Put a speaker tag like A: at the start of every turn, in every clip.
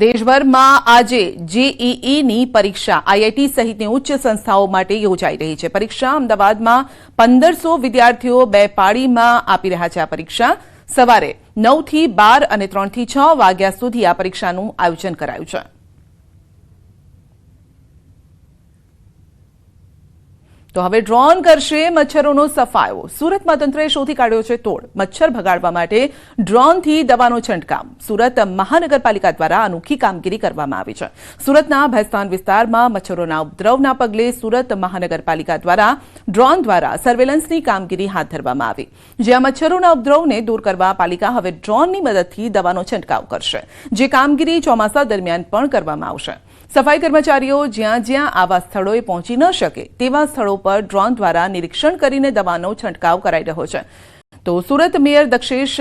A: દેશભરમાં આજે જેઈઈની પરીક્ષા આઈઆઈટી સહિતની ઉચ્ચ સંસ્થાઓ માટે યોજાઈ રહી છે. પરીક્ષા અમદાવાદમાં 1500 વિદ્યાર્થીઓ બે પાળીમાં આપી રહ્યા છે. આ પરીક્ષા સવારે 9 થી 12 અને 3 થી 6 વાગ્યા સુધી આ પરીક્ષાનું આયોજન કરાયું છે. તો હવે ડ્રોન કરશે મચ્છરોનો સફાયો. સુરતમાં તંત્રએ શોધી કાઢ્યો છે તોડ. મચ્છર ભગાડવા માટે ડ્રોનથી દવાનો છંટકાવ. સુરત મહાનગરપાલિકા દ્વારા અનોખી કામગીરી કરવામાં આવી છે. સુરતના ભેસ્તાન વિસ્તારમાં મચ્છરોના ઉપદ્રવના પગલે સુરત મહાનગરપાલિકા દ્વારા ડ્રોન દ્વારા સર્વેલન્સની કામગીરી હાથ ધરવામાં આવી. જ્યાં મચ્છરોના ઉપદ્રવને દૂર કરવા પાલિકા હવે ડ્રોનની મદદથી દવાનો છંટકાવ કરશે, જે કામગીરી ચોમાસા દરમિયાન પણ કરવામાં આવશે. સફાઈ કર્મચારીઓ જ્યાં જ્યાં આવા સ્થળોએ પહોંચી ન શકે તેવા સ્થળો પર ડ્રોન દ્વારા નિરીક્ષણ કરીને દવાનો છંટકાવ કરાઈ રહ્યો છે. તો સુરત મેયર દક્ષેશ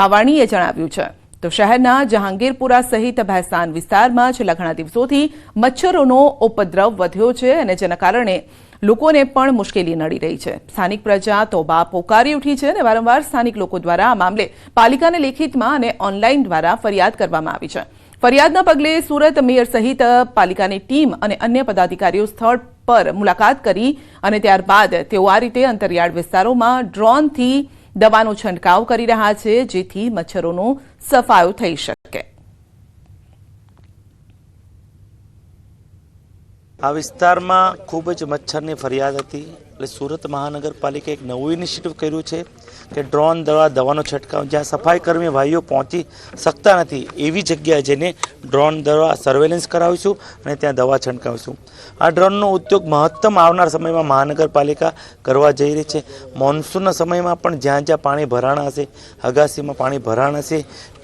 A: માવાણીએ જણાવ્યું છે તો શહેરના જહાંગીરપુરા સહિત ભેસ્તાન વિસ્તારમાં છેલ્લા ઘણા દિવસોથી મચ્છરોનો ઉપદ્રવ વધ્યો છે અને જેના કારણે લોકોને પણ મુશ્કેલી નડી રહી છે. સ્થાનિક પ્રજા તોબા પોકારી ઉઠી છે અને વારંવાર સ્થાનિક લોકો દ્વારા આ મામલે પાલિકાને લેખિતમાં અને ઓનલાઈન દ્વારા ફરિયાદ કરવામાં આવી છે. ફરિયાદના પગલે સુરત મેયર સહિત પાલિકાની ટીમ અને અન્ય પદાધિકારીઓ સ્થળ પર મુલાકાત કરી અને ત્યારબાદ તેઓ આ રીતે અંતરિયાળ વિસ્તારોમાં ડ્રોનથી દવાનો છંટકાવ કરી રહ્યા છે, જેથી મચ્છરોનો સફાયો થઈ શકે.
B: આ વિસ્તારમાં ખૂબ જ મચ્છરની ફરિયાદ હતી, એટલે સુરત મહાનગરપાલિકાએ એક નવું ઇનિશિયેટિવ કર્યું છે કે ડ્રોન દ્વારા દવાનો છંટકાવ. જ્યાં સફાઈ કર્મી ભાઈઓ પહોંચી શકતા નથી એવી જગ્યાએ જઈને ડ્રોન દ્વારા સર્વેલન્સ કરાવીશું અને ત્યાં દવા છંટકાવીશું. આ ડ્રોનનો ઉદ્યોગ મહત્તમ આવનાર સમયમાં મહાનગરપાલિકા કરવા જઈ રહી છે. મોન્સૂનના સમયમાં પણ જ્યાં જ્યાં પાણી ભરાણ હશે, અગાસીમાં પાણી ભરાણ હશે,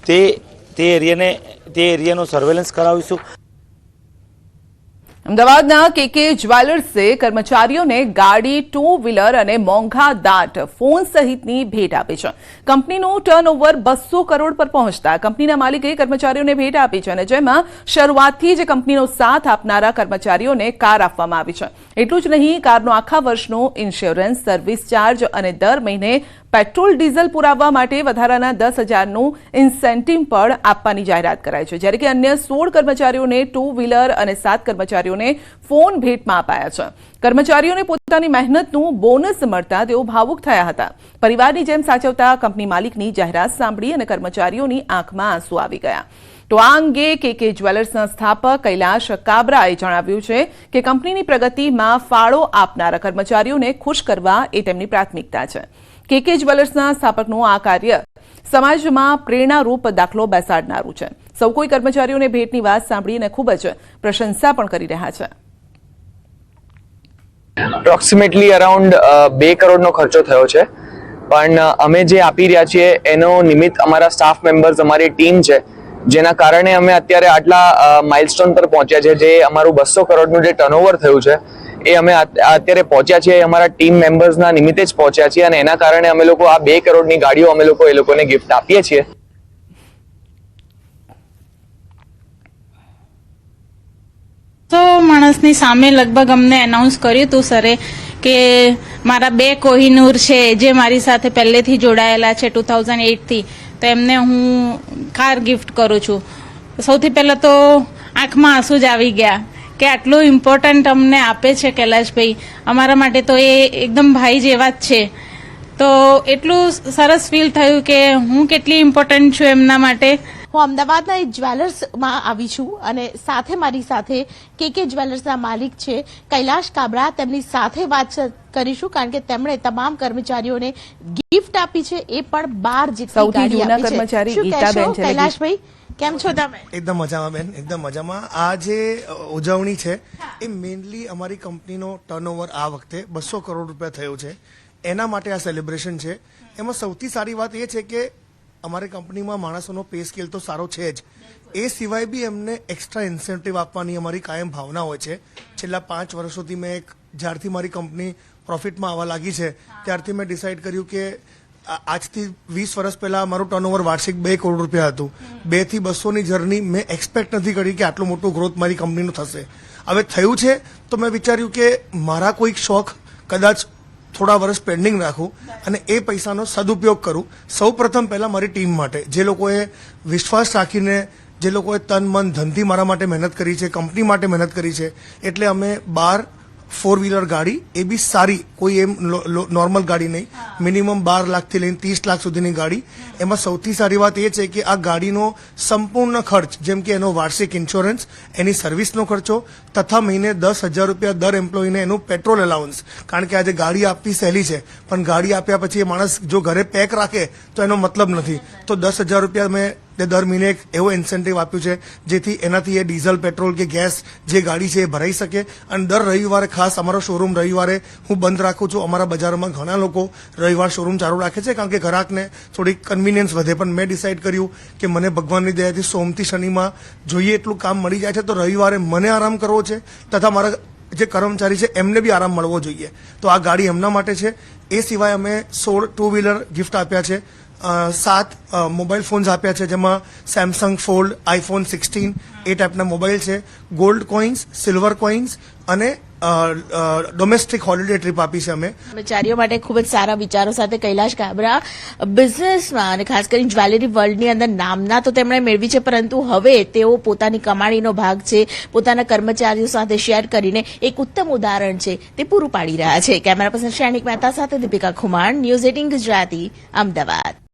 B: તે એરિયાનું સર્વેલન્સ કરાવીશું.
A: અમદાવાદના કેકે જ્વેલર્સે કર્મચારીઓને ગાડી, ટુ વ્હીલર અને મોંઘા દાટ ફોન સહિતની ભેટ આપી છે. કંપનીનું ટર્નઓવર 200 કરોડ પર પહોંચતા કંપનીના માલિકે કર્મચારીઓને ભેટ આપી છે અને જેમાં શરૂઆતથી જ કંપનીનો સાથ આપનારા કર્મચારીઓને કાર આપવામાં આવી છે. એટલું જ નહીં, કારનો આખા વર્ષનો ઇન્સ્યોરન્સ, સર્વિસ ચાર્જ અને દર મહિને પેટ્રોલ ડીઝલ પુરાવવા માટે વધારાના 10,000નું ઇન્સેન્ટિવ પણ આપવાની જાહેરાત કરાઈ છે. જ્યારે કે અન્ય 16 કર્મચારીઓને ટુ વ્હીલર અને 7 કર્મચારીઓને ફોન ભેટમાં અપાયા છે. કર્મચારીઓને પોતાની મહેનતનું બોનસ મળતા તેઓ ભાવુક થયા હતા. પરિવારની જેમ સાચવતા કંપની માલિકની જાહેરાત સાંભળી અને કર્મચારીઓની આંખમાં આંસુ આવી ગયા. તો આ અંગે કેકે જ્વેલર્સના સ્થાપક કૈલાશ કાબરાએ જણાવ્યું છે કે કંપનીની પ્રગતિમાં ફાળો આપનારા કર્મચારીઓને ખુશ કરવા એ તેમની પ્રાથમિકતા છે. કેકે જ્વેલર્સના સ્થાપકનું આ કાર્ય સમાજમાં પ્રેરણારૂપ દાખલો બેસાડનારું છે. સૌ કોઈ કર્મચારીઓને ભેટની વાત સાંભળીને ખૂબ જ પ્રશંસા પણ કરી રહ્યા છે.
C: એપ્રોક્સિમેટલી અરાઉન્ડ 2 કરોડનો ખર્ચો થયો છે, પણ અમે જે આપી રહ્યા છીએ એનો નિમિત્ત અમારા સ્ટાફ મેમ્બર્સ, અમારી ટીમ છે, જેના કારણે અમે અત્યારે આટલા માઇલસ્ટોન પર પહોંચ્યા છે. જે અમારું 200 કરોડનું જે ટર્નઓવર થયું છે એ અમે અત્યારે પહોંચ્યા છીએ અમારા ટીમ મેમ્બર્સના નિમિત્તે જ પહોંચ્યા છીએ અને એના કારણે અમે લોકો આ 2 કરોડની ગાડીઓ અમે લોકો એ લોકોને ગિફ્ટ આપીએ છીએ.
D: તો માણસની સામે લગભગ અમને એનાઉન્સ કર્યું હતું સરે કે મારા 2 કોહિનૂર છે જે મારી સાથે પહેલેથી જોડાયેલા છે 2008થી, તો એમને હું કાર ગિફ્ટ કરું છું. સૌથી પહેલાં તો આંખમાં આંસુ જ આવી ગયા કે આટલું ઇમ્પોર્ટન્ટ અમને આપે છે કૈલાશભાઈ. અમારા માટે તો એ એકદમ ભાઈ જેવા જ છે. તો એટલું સરસ ફીલ થયું કે હું કેટલી ઇમ્પોર્ટન્ટ છું એમના માટે.
E: હું અમદાવાદના એક જ્વેલર્સમાં આવી છું અને સાથે મારી સાથે કેકે જ્વેલર્સના માલિક છે કૈલાશ કાબરા. તેમની સાથે વાત કરીશું કારણ કે તેમણે તમામ કર્મચારીઓને ગિફ્ટ આપી છે, એ પણ 12 જેટલી ગાડી આપી છે. શું કહેશો કૈલાશભાઈ, કેમ છો તમે?
F: એકદમ મજામાં બેન, એકદમ મજામાં. આ જે ઉજવણી છે એ મેઇનલી અમારી કંપનીનો ટર્નઓવર આ વખતે 200 કરોડ રૂપિયા થયો છે, એના માટે આ સેલિબ્રેશન છે. એમાં સૌથી સારી વાત એ છે કે અમારી કંપનીમાં માણસોનો પે સ્કેલ તો સારો છે જ, એ સિવાય બી એમને એક્સ્ટ્રા ઇન્સેન્ટિવ આપવાની અમારી કાયમ ભાવના હોય છે. છેલ્લા 5 વર્ષોથી મેં જ્યારથી મારી કંપની પ્રોફિટમાં આવવા લાગી છે ત્યારથી મેં ડિસાઇડ કર્યું કે આજથી 20 વર્ષ પહેલા મારું ટર્નઓવર વાર્ષિક 2 કરોડ રૂપિયા હતું. 2 થી 200ની જર્ની મેં એક્સપેક્ટ નથી કરી કે આટલું મોટું ગ્રોથ મારી કંપનીનું થશે. હવે થયું છે તો મેં વિચાર્યું કે મારા કોઈક શોખ કદાચ થોડા વર્ષ પેન્ડિંગ રાખું અને એ પૈસાનો સદુપયોગ કરું. સૌ પ્રથમ પહેલાં મારી ટીમ માટે, જે લોકોએ વિશ્વાસ રાખીને જે લોકોએ તન મન ધનથી મારા માટે મહેનત કરી છે, કંપની માટે મહેનત કરી છે, એટલે અમે 12 4 વ્હીલર ગાડી, એ બી સારી, કોઈ એમ નોર્મલ ગાડી નહીં, મિનિમમ 12 લાખથી લઈને 30 લાખ સુધીની ગાડી. એમાં સૌથી સારી વાત એ છે કે આ ગાડીનો સંપૂર્ણ ખર્ચ, જેમ કે એનો વાર્ષિક ઇન્સ્યોરન્સ, એની સર્વિસનો ખર્ચો તથા મહિને 10,000 રૂપિયા દર એમ્પ્લોયીને એનું પેટ્રોલ એલાઉન્સ. કારણ કે આજે ગાડી આપવી સહેલી છે, પણ ગાડી આપ્યા પછી એ માણસ જો ઘરે પેક રાખે તો એનો મતલબ નથી. તો 10,000 રૂપિયા મેં દર મહિને એક એવો ઇન્સેન્ટિવ આપ્યું છે જેથી એનાથી એ ડીઝલ, પેટ્રોલ કે ગેસ જે ગાડી છે એ ભરાઈ શકે. અને દર રવિવારે ખાસ અમારો શોરૂમ રવિવારે હું બંધ રાખું છું. અમારા બજારમાં ઘણા લોકો રવિવાર શોરૂમ ચાલુ રાખે છે કારણ કે ગ્રાહકને થોડીક કન્વિનિયન્સ વધે, પણ મેં ડિસાઇડ કર્યું કે મને ભગવાનની દયાથી સોમથી શનિમાં જોઈએ એટલું કામ મળી જાય છે, તો રવિવારે મને આરામ કરવો છે તથા મારા જે કર્મચારી છે એમને બી આરામ મળવો જોઈએ. તો આ ગાડી એમના માટે છે. એ સિવાય અમે 16 ટુ વ્હીલર ગિફ્ટ આપ્યા છે, 7 મોબાઈલ ફોન્સ આપ્યા છે, જેમાં સેમસંગ ફોલ્ડ, આઈફોન 16 એ ટાઈપના મોબાઈલ છે, ગોલ્ડ કોઇન્સ, સિલ્વર કોઇન્સ અને ડોમેસ્ટિક હોલિડે ટ્રીપ આપી છે અમે.
E: કર્મચારીઓ માટે ખૂબ જ સારા વિચારો સાથે કૈલાશ કાબરા બિઝનેસમાં અને ખાસ કરીને જ્વેલરી વર્લ્ડની અંદર નામના તો તેમણે મેળવી છે, પરંતુ હવે તેઓ પોતાની કમાણીનો ભાગ છે પોતાના કર્મચારીઓ સાથે શેર કરીને એક ઉત્તમ ઉદાહરણ છે તે પૂરું પાડી રહ્યા છે. કેમેરા પર્સન શ્રેણિક મહેતા સાથે દીપિકા ખુમાણ, ન્યૂઝ 18 ગુજરાતી, અમદાવાદ.